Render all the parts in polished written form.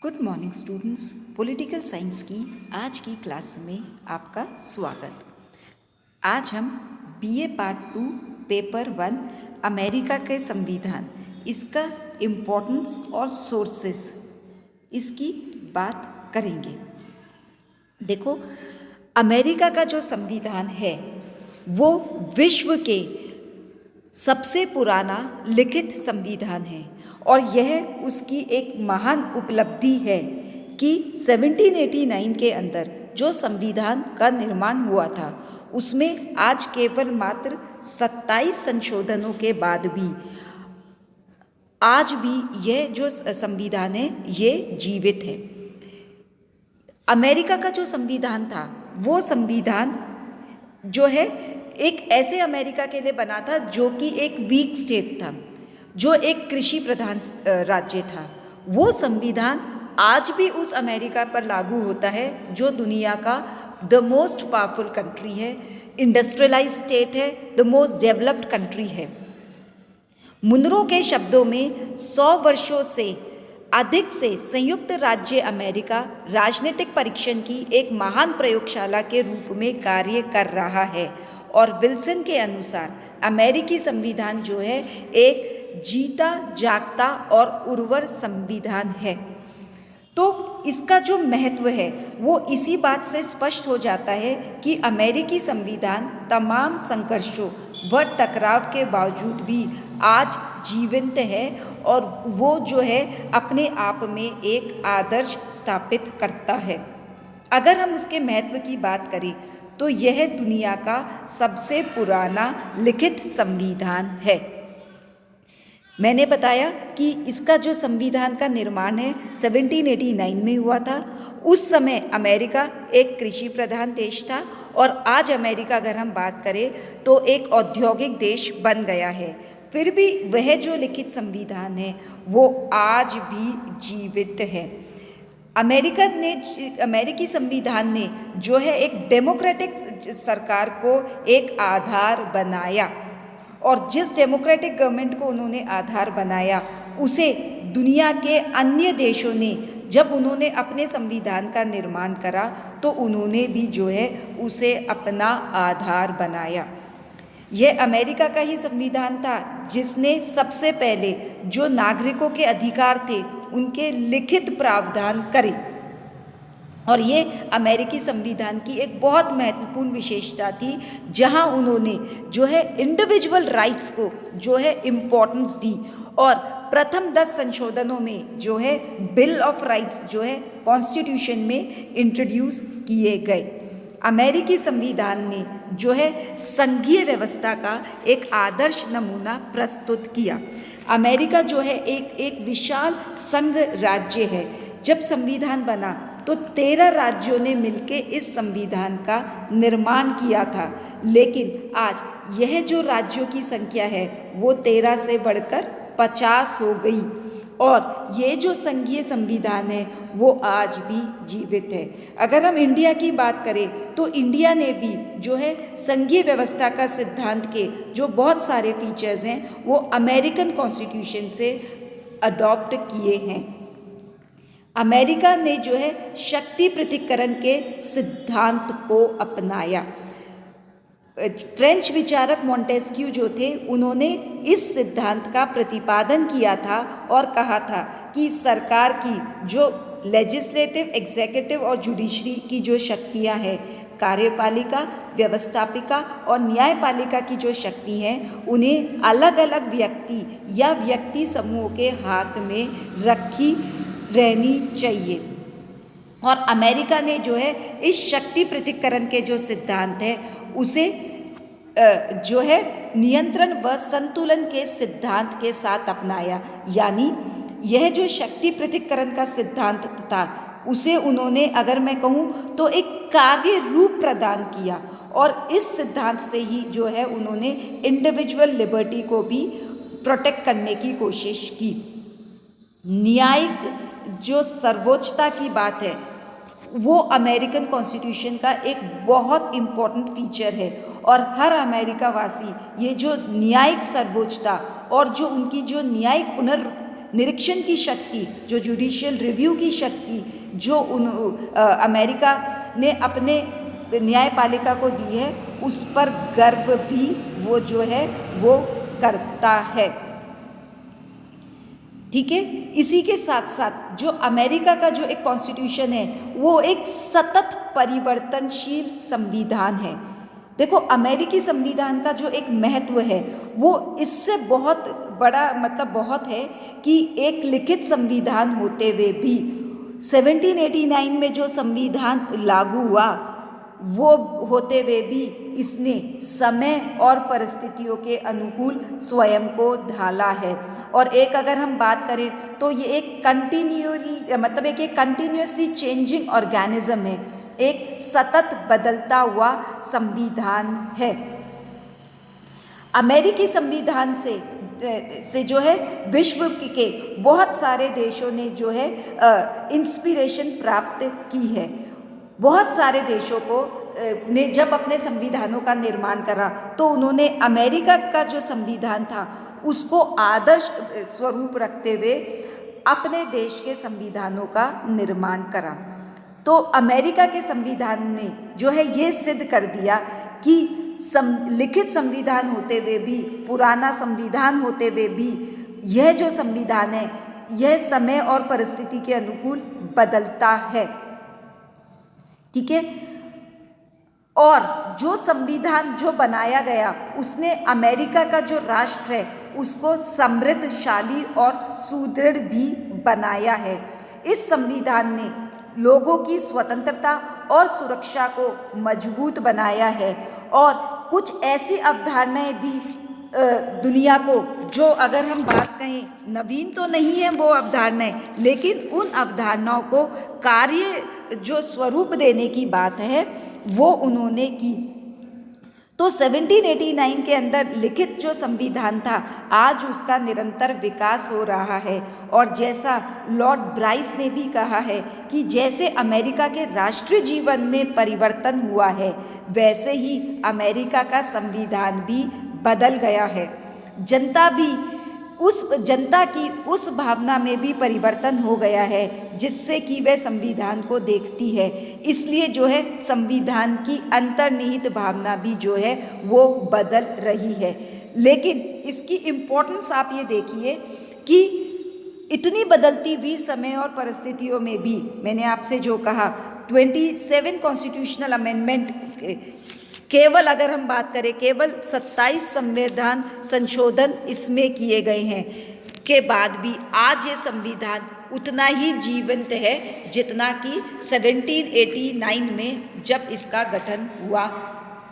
Good morning students. Political science की आज की क्लास में आपका स्वागत। आज हम बीए पार्ट 2 पेपर 1 अमेरिका के संविधान, इसका इम्पोर्टेंस और सोर्सेस, इसकी बात करेंगे। देखो, अमेरिका का जो संविधान है वो विश्व के सबसे पुराना लिखित संविधान है और यह उसकी एक महान उपलब्धि है कि 1789 के अंदर जो संविधान का निर्माण हुआ था उसमें आज केवल मात्र 27 संशोधनों के बाद भी आज भी यह जो संविधान है ये जीवित है। अमेरिका का जो संविधान था वो संविधान जो है एक ऐसे अमेरिका के लिए बना था जो कि एक वीक स्टेट था, जो एक कृषि प्रधान राज्य था। वो संविधान आज भी उस अमेरिका पर लागू होता है जो दुनिया का द मोस्ट पावरफुल कंट्री है, इंडस्ट्रियलाइज स्टेट है, द मोस्ट डेवलप्ड कंट्री है। मुनरो के शब्दों में 100 वर्षों से अधिक से संयुक्त राज्य अमेरिका राजनीतिक परीक्षण की एक महान प्रयोगशाला के रूप में कार्य कर रहा है और विल्सन के अनुसार अमेरिकी संविधान जो है एक जीता जागता और उर्वर संविधान है। तो इसका जो महत्व है वो इसी बात से स्पष्ट हो जाता है कि अमेरिकी संविधान तमाम संघर्षों व टकराव के बावजूद भी आज जीवंत है और वो जो है अपने आप में एक आदर्श स्थापित करता है। अगर हम उसके महत्व की बात करें तो यह दुनिया का सबसे पुराना लिखित संविधान है। मैंने बताया कि इसका जो संविधान का निर्माण है 1789 में हुआ था। उस समय अमेरिका एक कृषि प्रधान देश था और आज अमेरिका अगर हम बात करें तो एक औद्योगिक देश बन गया है। फिर भी वह जो लिखित संविधान है वो आज भी जीवित है। अमेरिकी संविधान ने जो है एक डेमोक्रेटिक सरकार को एक आधार बनाया और जिस डेमोक्रेटिक गवर्नमेंट को उन्होंने आधार बनाया उसे दुनिया के अन्य देशों ने जब उन्होंने अपने संविधान का निर्माण करा तो उन्होंने भी जो है उसे अपना आधार बनाया। यह अमेरिका का ही संविधान था जिसने सबसे पहले जो नागरिकों के अधिकार थे उनके लिखित प्रावधान करे और ये अमेरिकी संविधान की एक बहुत महत्वपूर्ण विशेषता थी जहां उन्होंने जो है इंडिविजुअल राइट्स को जो है इम्पोर्टेंस दी और प्रथम 10 संशोधनों में जो है बिल ऑफ राइट्स जो है कॉन्स्टिट्यूशन में इंट्रोड्यूस किए गए। अमेरिकी संविधान ने जो है संघीय व्यवस्था का एक आदर्श नमूना प्रस्तुत किया। अमेरिका जो है एक विशाल संघ राज्य है। जब संविधान बना तो 13 राज्यों ने मिलकर इस संविधान का निर्माण किया था, लेकिन आज यह जो राज्यों की संख्या है वो 13 से बढ़कर 50 हो गई और ये जो संघीय संविधान है वो आज भी जीवित है। अगर हम इंडिया की बात करें तो इंडिया ने भी जो है संघीय व्यवस्था का सिद्धांत के जो बहुत सारे फीचर्स हैं वो अमेरिकन कॉन्स्टिट्यूशन से अडॉप्ट किए हैं। अमेरिका ने जो है शक्ति पृथक्करण के सिद्धांत को अपनाया। फ्रेंच विचारक मॉन्टेस्क्यू जो थे उन्होंने इस सिद्धांत का प्रतिपादन किया था और कहा था कि सरकार की जो लेजिस्लेटिव, एग्जीक्यूटिव और जुडिशरी की जो शक्तियां हैं, कार्यपालिका, व्यवस्थापिका और न्यायपालिका की जो शक्ति हैं उन्हें अलग अलग व्यक्ति या व्यक्ति समूहों के हाथ में रखी रहनी चाहिए। और अमेरिका ने जो है इस शक्ति पृथक्करण के जो सिद्धांत है उसे जो है नियंत्रण व संतुलन के सिद्धांत के साथ अपनाया। यानी यह जो शक्ति पृथक्करण का सिद्धांत था उसे उन्होंने, अगर मैं कहूँ तो, एक कार्य रूप प्रदान किया और इस सिद्धांत से ही जो है उन्होंने इंडिविजुअल लिबर्टी को भी प्रोटेक्ट करने की कोशिश की। न्यायिक जो सर्वोच्चता की बात है वो अमेरिकन कॉन्स्टिट्यूशन का एक बहुत इम्पॉर्टेंट फीचर है और हर अमेरिका वासी ये जो न्यायिक सर्वोच्चता और जो उनकी जो न्यायिक निरीक्षण की शक्ति, जो जुडिशियल रिव्यू की शक्ति जो अमेरिका ने अपने न्यायपालिका को दी है, उस पर गर्व भी वो जो है वो करता है। ठीक है, इसी के साथ साथ जो अमेरिका का जो एक कॉन्स्टिट्यूशन है वो एक सतत परिवर्तनशील संविधान है। देखो, अमेरिकी संविधान का जो एक महत्व है वो इससे बहुत बड़ा मतलब बहुत है कि एक लिखित संविधान होते हुए भी 1789 में जो संविधान लागू हुआ वो होते हुए भी इसने समय और परिस्थितियों के अनुकूल स्वयं को ढाला है। और एक अगर हम बात करें तो ये एक कंटिन्यूअसली चेंजिंग ऑर्गेनिज्म है, एक सतत बदलता हुआ संविधान है। अमेरिकी संविधान से जो है विश्व के बहुत सारे देशों ने जो है इंस्पिरेशन प्राप्त की है। बहुत सारे देशों को ने जब अपने संविधानों का निर्माण करा तो उन्होंने अमेरिका का जो संविधान था उसको आदर्श स्वरूप रखते हुए अपने देश के संविधानों का निर्माण करा। तो अमेरिका के संविधान ने जो है ये सिद्ध कर दिया कि लिखित संविधान होते हुए भी, पुराना संविधान होते हुए भी, यह जो संविधान है यह समय और परिस्थिति के अनुकूल बदलता है। ठीक है, और जो संविधान जो बनाया गया उसने अमेरिका का जो राष्ट्र है उसको समृद्धशाली और सुदृढ़ भी बनाया है। इस संविधान ने लोगों की स्वतंत्रता और सुरक्षा को मजबूत बनाया है और कुछ ऐसी अवधारणाएं दी दुनिया को जो अगर हम बात कहें नवीन तो नहीं है वो अवधारणाएं, लेकिन उन अवधारणाओं को कार्य जो स्वरूप देने की बात है वो उन्होंने की। तो 1789 के अंदर लिखित जो संविधान था आज उसका निरंतर विकास हो रहा है। और जैसा लॉर्ड ब्राइस ने भी कहा है कि जैसे अमेरिका के राष्ट्रीय जीवन में परिवर्तन हुआ है वैसे ही अमेरिका का संविधान भी बदल गया है। जनता की उस भावना में भी परिवर्तन हो गया है जिससे कि वह संविधान को देखती है। इसलिए जो है संविधान की अंतर्निहित भावना भी जो है वो बदल रही है। लेकिन इसकी इम्पोर्टेंस आप ये देखिए कि इतनी बदलती हुई समय और परिस्थितियों में भी मैंने आपसे जो कहा 27 कॉन्स्टिट्यूशनल अमेंडमेंट, केवल अगर हम बात करें केवल 27 संविधान संशोधन इसमें किए गए हैं के बाद भी आज ये संविधान उतना ही जीवंत है जितना कि 1789 में जब इसका गठन हुआ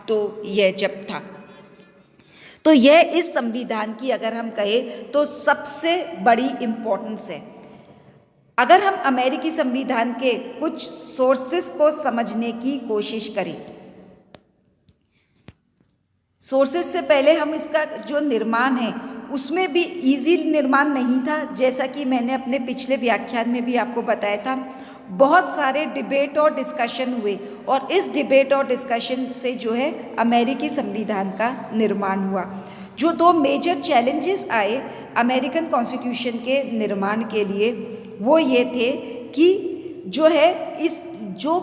तो यह जब था। तो यह इस संविधान की अगर हम कहें तो सबसे बड़ी इम्पोर्टेंस है। अगर हम अमेरिकी संविधान के कुछ सोर्सेस को समझने की कोशिश करें, सोर्सेस से पहले हम इसका जो निर्माण है उसमें भी इजी निर्माण नहीं था। जैसा कि मैंने अपने पिछले व्याख्यान में भी आपको बताया था, बहुत सारे डिबेट और डिस्कशन हुए और इस डिबेट और डिस्कशन से जो है अमेरिकी संविधान का निर्माण हुआ। जो दो मेजर चैलेंजेस आए अमेरिकन कॉन्स्टिट्यूशन के निर्माण के लिए वो ये थे कि जो है जो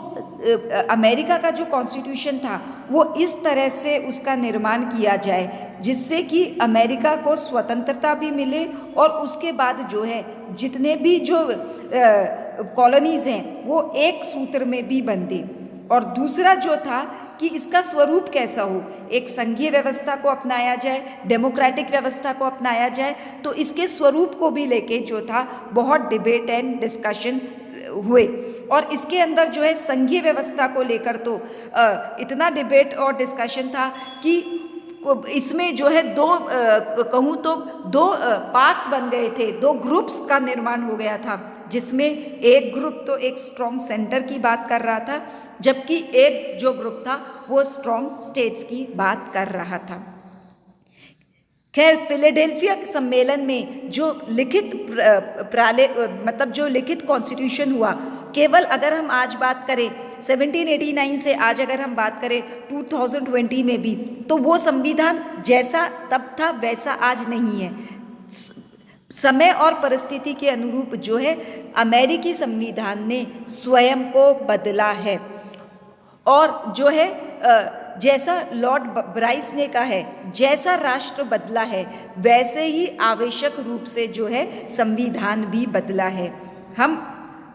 अमेरिका का जो कॉन्स्टिट्यूशन था वो इस तरह से उसका निर्माण किया जाए जिससे कि अमेरिका को स्वतंत्रता भी मिले और उसके बाद जो है जितने भी जो कॉलोनीज़ हैं वो एक सूत्र में भी बंधे। और दूसरा जो था कि इसका स्वरूप कैसा हो, एक संघीय व्यवस्था को अपनाया जाए, डेमोक्रेटिक व्यवस्था को अपनाया जाए। तो इसके स्वरूप को भी लेके जो था बहुत डिबेट एंड डिस्कशन हुए। और इसके अंदर जो है संघीय व्यवस्था को लेकर तो इतना डिबेट और डिस्कशन था कि इसमें जो है कहूँ तो दो पार्ट्स बन गए थे, दो ग्रुप्स का निर्माण हो गया था, जिसमें एक ग्रुप तो एक स्ट्रॉन्ग सेंटर की बात कर रहा था जबकि एक जो ग्रुप था वो स्ट्रॉन्ग स्टेट्स की बात कर रहा था। खैर, फिलाडेल्फिया सम्मेलन में जो लिखित जो लिखित कॉन्स्टिट्यूशन हुआ, केवल अगर हम आज बात करें 1789 से आज अगर हम बात करें 2020 में भी, तो वो संविधान जैसा तब था वैसा आज नहीं है। समय और परिस्थिति के अनुरूप जो है अमेरिकी संविधान ने स्वयं को बदला है। और जो है जैसा लॉर्ड ब्राइस ने कहा है, जैसा राष्ट्र बदला है वैसे ही आवश्यक रूप से जो है संविधान भी बदला है। हम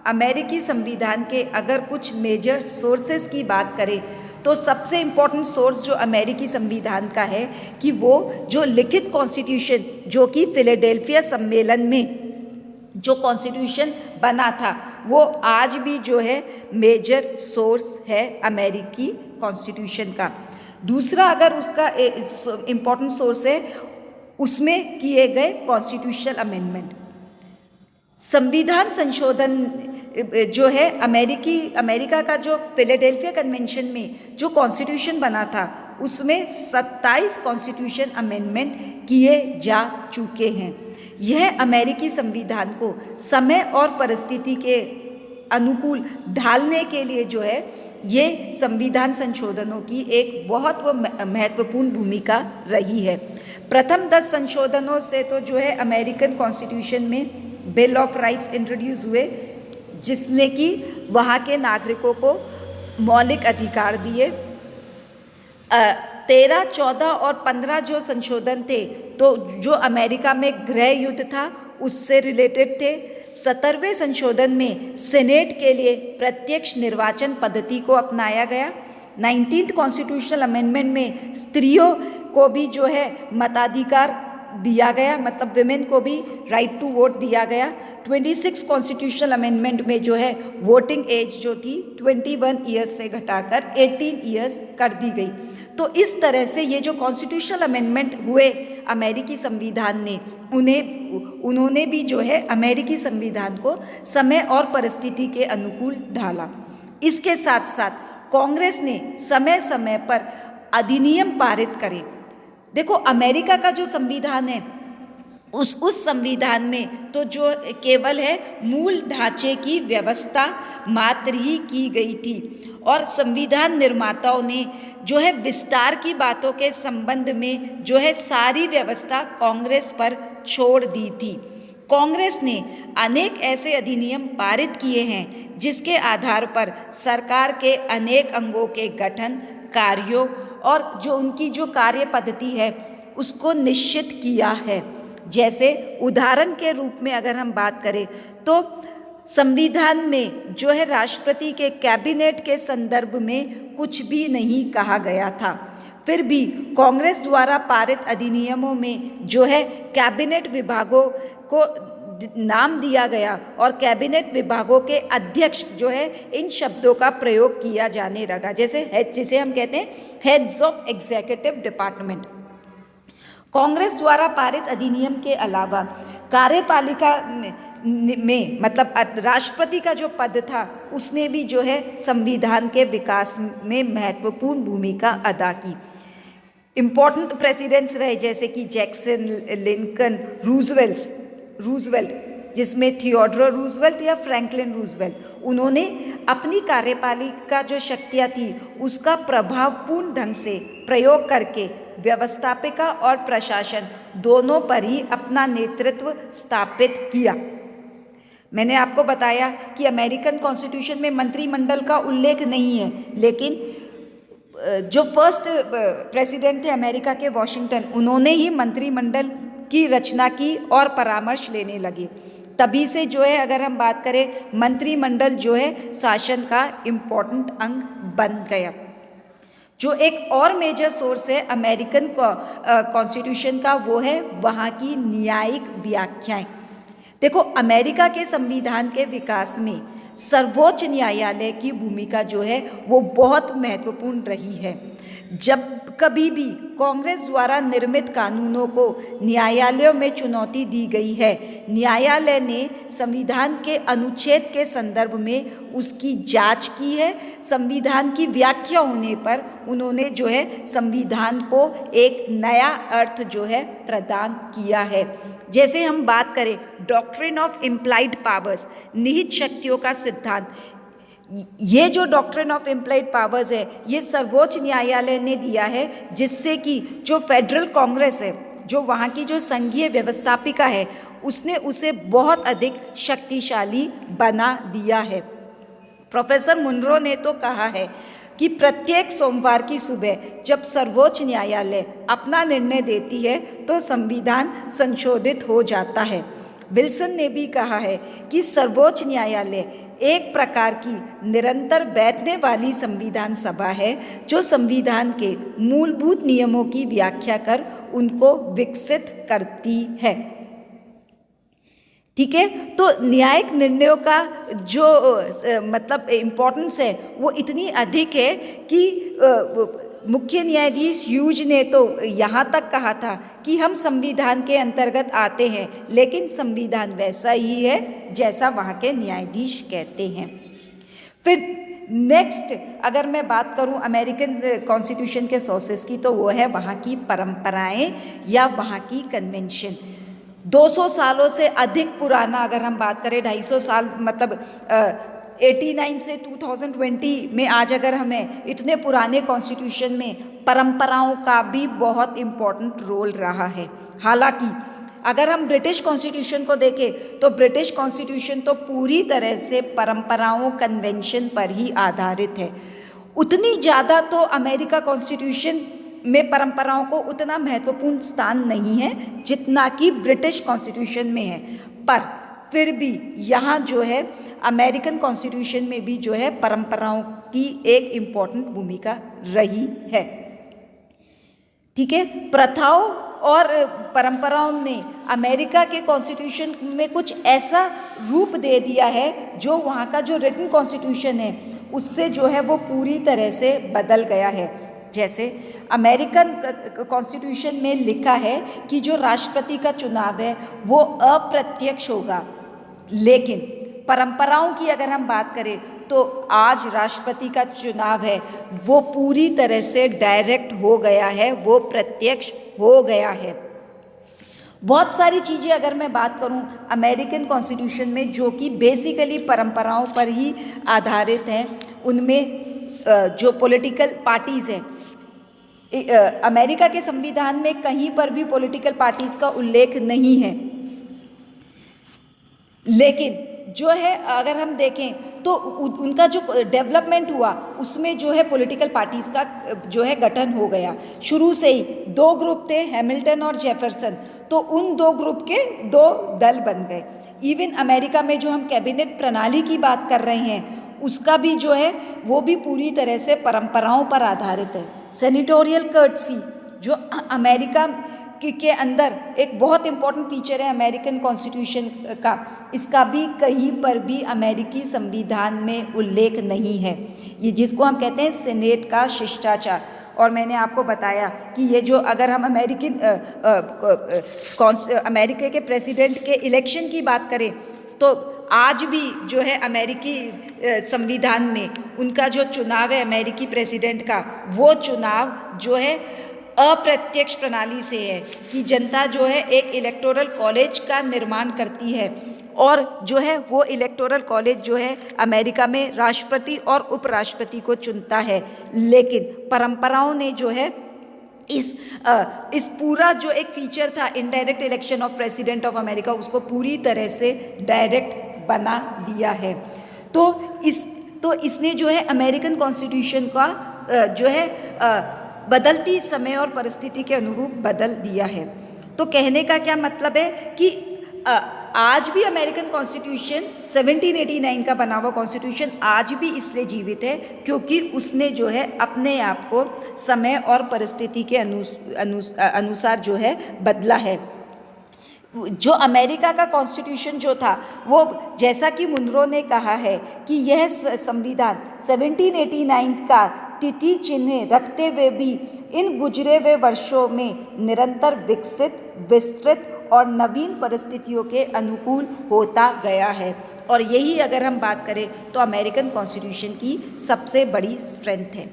अमेरिकी संविधान के अगर कुछ मेजर सोर्सेस की बात करें तो सबसे इम्पोर्टेंट सोर्स जो अमेरिकी संविधान का है कि वो जो लिखित कॉन्स्टिट्यूशन जो कि फिलाडेल्फिया सम्मेलन में जो कॉन्स्टिट्यूशन बना था वो आज भी जो है मेजर सोर्स है अमेरिकी कॉन्स्टिट्यूशन का। दूसरा अगर उसका इम्पोर्टेंट सोर्स है उसमें किए गए कॉन्स्टिट्यूशनल अमेंडमेंट। संविधान संशोधन जो है अमेरिका का जो फिलाडेल्फिया कन्वेंशन में जो कॉन्स्टिट्यूशन बना था उसमें 27 कॉन्स्टिट्यूशन अमेंडमेंट किए जा चुके हैं। यह अमेरिकी संविधान को समय और परिस्थिति के अनुकूल ढालने के लिए जो है ये संविधान संशोधनों की एक बहुत महत्वपूर्ण भूमिका रही है। प्रथम 10 संशोधनों से तो जो है अमेरिकन कॉन्स्टिट्यूशन में बिल ऑफ राइट्स इंट्रोड्यूस हुए जिसने कि वहाँ के नागरिकों को मौलिक अधिकार दिए। 13, 14 और 15 जो संशोधन थे तो जो अमेरिका में गृह युद्ध था उससे रिलेटेड थे। 17वें संशोधन में सेनेट के लिए प्रत्यक्ष निर्वाचन पद्धति को अपनाया गया। 19th कॉन्स्टिट्यूशनल अमेंडमेंट में स्त्रियों को भी जो है मताधिकार दिया गया, मतलब विमेन को भी राइट टू वोट दिया गया। 26 कॉन्स्टिट्यूशनल अमेंडमेंट में जो है वोटिंग एज जो थी 21 ईयर्स से घटाकर 18 ईयर्स कर दी गई। तो इस तरह से ये जो कॉन्स्टिट्यूशनल अमेंडमेंट हुए अमेरिकी संविधान ने उन्होंने भी जो है अमेरिकी संविधान को समय और परिस्थिति के अनुकूल ढाला। इसके साथ साथ कांग्रेस ने समय समय पर अधिनियम पारित करे। देखो अमेरिका का जो संविधान है उस संविधान में तो जो केवल है मूल ढांचे की व्यवस्था मात्र ही की गई थी और संविधान निर्माताओं ने जो है विस्तार की बातों के संबंध में जो है सारी व्यवस्था कांग्रेस पर छोड़ दी थी। कांग्रेस ने अनेक ऐसे अधिनियम पारित किए हैं जिसके आधार पर सरकार के अनेक अंगों के गठन, कार्यों और जो उनकी जो कार्य पद्धति है उसको निश्चित किया है। जैसे उदाहरण के रूप में अगर हम बात करें तो संविधान में जो है राष्ट्रपति के कैबिनेट के संदर्भ में कुछ भी नहीं कहा गया था, फिर भी कांग्रेस द्वारा पारित अधिनियमों में जो है कैबिनेट विभागों को नाम दिया गया और कैबिनेट विभागों के अध्यक्ष जो है इन शब्दों का प्रयोग किया जाने लगा। जिसे हम कहते हैं heads of executive department. Congress द्वारा पारित अधिनियम के अलावा कार्यपालिका में मतलब राष्ट्रपति का जो पद था उसने भी जो है संविधान के विकास में महत्वपूर्ण भूमिका अदा की। इम्पोर्टेंट प्रेसिडेंट्स रहे जैसे कि जैक्सन, लिंकन, रूजवेल्ट जिसमें थियोडोर रूजवेल्ट या फ्रैंकलिन रूजवेल्ट, उन्होंने अपनी कार्यपालिका जो शक्तियाँ थी उसका प्रभावपूर्ण ढंग से प्रयोग करके व्यवस्थापिका और प्रशासन दोनों पर ही अपना नेतृत्व स्थापित किया। मैंने आपको बताया कि अमेरिकन कॉन्स्टिट्यूशन में मंत्रिमंडल का उल्लेख नहीं है, लेकिन जो फर्स्ट प्रेसिडेंट थे अमेरिका के वॉशिंगटन, उन्होंने ही मंत्रिमंडल की रचना की और परामर्श लेने लगे। तभी से जो है अगर हम बात करें मंत्रिमंडल जो है शासन का इम्पोर्टेंट अंग बन गया। जो एक और मेजर सोर्स है अमेरिकन कॉन्स्टिट्यूशन का वो है वहाँ की न्यायिक व्याख्याएं। देखो अमेरिका के संविधान के विकास में सर्वोच्च न्यायालय की भूमिका जो है वो बहुत महत्वपूर्ण रही है। जब कभी भी कांग्रेस द्वारा निर्मित कानूनों को न्यायालयों में चुनौती दी गई है, न्यायालय ने संविधान के अनुच्छेद के संदर्भ में उसकी जांच की है। संविधान की व्याख्या होने पर उन्होंने जो है संविधान को एक नया अर्थ जो है प्रदान किया है। जैसे हम बात करें डॉक्ट्रिन ऑफ इम्प्लाइड पावर्स, निहित शक्तियों का सिद्धांत, ये जो डॉक्ट्रिन ऑफ इम्प्लाइड पावर्स है ये सर्वोच्च न्यायालय ने दिया है, जिससे कि जो फेडरल कांग्रेस है जो वहाँ की जो संघीय व्यवस्थापिका है, उसने उसे बहुत अधिक शक्तिशाली बना दिया है। प्रोफेसर मुनरो ने तो कहा है कि प्रत्येक सोमवार की सुबह जब सर्वोच्च न्यायालय अपना निर्णय देती है तो संविधान संशोधित हो जाता है। विल्सन ने भी कहा है कि सर्वोच्च न्यायालय एक प्रकार की निरंतर बैठने वाली संविधान सभा है जो संविधान के मूलभूत नियमों की व्याख्या कर उनको विकसित करती है। ठीक है, तो न्यायिक निर्णयों का जो मतलब इम्पोर्टेंस है वो इतनी अधिक है कि मुख्य न्यायाधीश ह्यूज ने तो यहाँ तक कहा था कि हम संविधान के अंतर्गत आते हैं, लेकिन संविधान वैसा ही है जैसा वहाँ के न्यायाधीश कहते हैं। फिर नेक्स्ट अगर मैं बात करूं अमेरिकन कॉन्स्टिट्यूशन के सोर्सेस की, तो वो है वहाँ की परंपराएं या वहाँ की कन्वेंशन। 200 सालों से अधिक पुराना अगर हम बात करें, 250 साल मतलब 89 से 2020 में आज अगर हमें इतने पुराने कॉन्स्टिट्यूशन में परंपराओं का भी बहुत इम्पोर्टेंट रोल रहा है। हालांकि अगर हम ब्रिटिश कॉन्स्टिट्यूशन को देखें तो ब्रिटिश कॉन्स्टिट्यूशन तो पूरी तरह से परंपराओं कन्वेंशन पर ही आधारित है। उतनी ज़्यादा तो अमेरिका कॉन्स्टिट्यूशन में परंपराओं को उतना महत्वपूर्ण स्थान नहीं है जितना कि ब्रिटिश कॉन्स्टिट्यूशन में है, पर फिर भी यहाँ जो है अमेरिकन कॉन्स्टिट्यूशन में भी जो है परंपराओं की एक इम्पॉर्टेंट भूमिका रही है। ठीक है, प्रथाओं और परंपराओं ने अमेरिका के कॉन्स्टिट्यूशन में कुछ ऐसा रूप दे दिया है जो वहाँ का जो रिटन कॉन्स्टिट्यूशन है उससे जो है वो पूरी तरह से बदल गया है। जैसे अमेरिकन कॉन्स्टिट्यूशन में लिखा है कि जो राष्ट्रपति का चुनाव है वो अप्रत्यक्ष होगा, लेकिन परंपराओं की अगर हम बात करें तो आज राष्ट्रपति का चुनाव है वो पूरी तरह से डायरेक्ट हो गया है, वो प्रत्यक्ष हो गया है। बहुत सारी चीज़ें अगर मैं बात करूं अमेरिकन कॉन्स्टिट्यूशन में जो कि बेसिकली परंपराओं पर ही आधारित हैं, उनमें जो पॉलिटिकल पार्टीज़ हैं, अमेरिका के संविधान में कहीं पर भी पॉलिटिकल पार्टीज़ का उल्लेख नहीं है, लेकिन जो है अगर हम देखें तो उनका जो डेवलपमेंट हुआ उसमें जो है पॉलिटिकल पार्टीज़ का जो है गठन हो गया। शुरू से ही 2 ग्रुप थे, हैमिल्टन और जेफरसन, तो उन 2 ग्रुप के 2 दल बन गए। इवन अमेरिका में जो हम कैबिनेट प्रणाली की बात कर रहे हैं उसका भी जो है वो भी पूरी तरह से परंपराओं पर आधारित है। सेनेटोरियल कर्टसी जो अमेरिका के अंदर एक बहुत इम्पॉर्टेंट फीचर है अमेरिकन कॉन्स्टिट्यूशन का, इसका भी कहीं पर भी अमेरिकी संविधान में उल्लेख नहीं है। ये जिसको हम कहते हैं सेनेट का शिष्टाचार। और मैंने आपको बताया कि ये जो अगर हम अमेरिका के प्रेसिडेंट के इलेक्शन की बात करें तो आज भी जो है अमेरिकी संविधान में उनका जो चुनाव है अमेरिकी प्रेसिडेंट का, वो चुनाव जो है अप्रत्यक्ष प्रणाली से है कि जनता जो है एक इलेक्टोरल कॉलेज का निर्माण करती है और जो है वो इलेक्टोरल कॉलेज जो है अमेरिका में राष्ट्रपति और उपराष्ट्रपति को चुनता है। लेकिन परंपराओं ने जो है इस पूरा जो एक फीचर था indirect election of president of America उसको पूरी तरह से डायरेक्ट बना दिया है। तो इसने जो है अमेरिकन कॉन्स्टिट्यूशन का जो है बदलती समय और परिस्थिति के अनुरूप बदल दिया है। तो कहने का क्या मतलब है कि आज भी अमेरिकन कॉन्स्टिट्यूशन 1789 का बना हुआ कॉन्स्टिट्यूशन आज भी इसलिए जीवित है क्योंकि उसने जो है अपने आप को समय और परिस्थिति के अनुसार जो है बदला है। जो अमेरिका का कॉन्स्टिट्यूशन जो था वो जैसा कि मुनरो ने कहा है कि यह संविधान 1789 का तिथि चिन्ह रखते हुए भी इन गुजरे हुए वर्षों में निरंतर विकसित, विस्तृत और नवीन परिस्थितियों के अनुकूल होता गया है। और यही अगर हम बात करें तो अमेरिकन कॉन्स्टिट्यूशन की सबसे बड़ी स्ट्रेंथ है।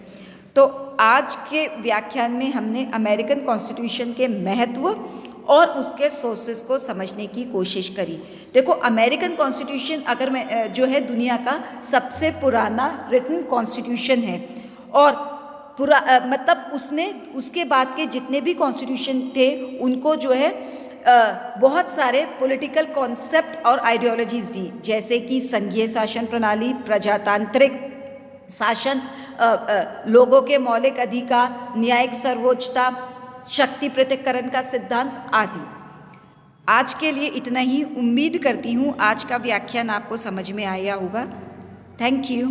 तो आज के व्याख्यान में हमने अमेरिकन कॉन्स्टिट्यूशन के महत्व और उसके सोर्सेस को समझने की कोशिश करी। देखो अमेरिकन कॉन्स्टिट्यूशन अगर मैं जो है दुनिया का सबसे पुराना रिटन कॉन्स्टिट्यूशन है और मतलब उसने उसके बाद के जितने भी कॉन्स्टिट्यूशन थे उनको जो है बहुत सारे पॉलिटिकल कॉन्सेप्ट और आइडियोलॉजीज दी, जैसे कि संघीय शासन प्रणाली, प्रजातांत्रिक शासन, लोगों के मौलिक अधिकार, न्यायिक सर्वोच्चता, शक्ति पृथक्करण का सिद्धांत आदि। आज के लिए इतना ही। उम्मीद करती हूँ आज का व्याख्यान आपको समझ में आया होगा। Thank you.